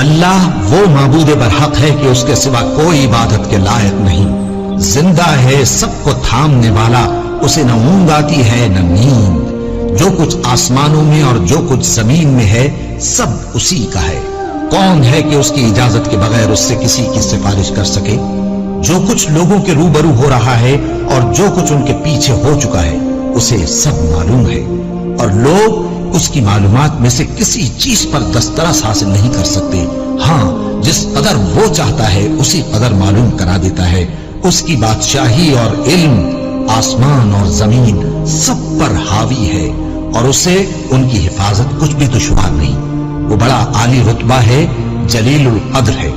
اللہ وہ معبود برحق ہے کہ اس کے سوا کوئی عبادت کے لائق نہیں، زندہ ہے، سب کو تھامنے والا، اسے نہ اونگ آتی ہے نہ نیند، جو کچھ آسمانوں میں اور جو کچھ زمین میں ہے سب اسی کا ہے۔ کون ہے کہ اس کی اجازت کے بغیر اس سے کسی کی سفارش کر سکے؟ جو کچھ لوگوں کے روبرو ہو رہا ہے اور جو کچھ ان کے پیچھے ہو چکا ہے اسے سب معلوم ہے، اور لوگ اس کی معلومات میں سے کسی چیز پر دسترس حاصل نہیں کر سکتے۔ ہاں، جس قدر وہ چاہتا ہے اسی قدر معلوم کرا دیتا ہے۔ اس کی بادشاہی اور علم آسمان اور زمین سب پر حاوی ہے، اور اسے ان کی حفاظت کچھ بھی دشوار نہیں۔ وہ بڑا عالی رتبہ ہے، جلیل القدر ہے۔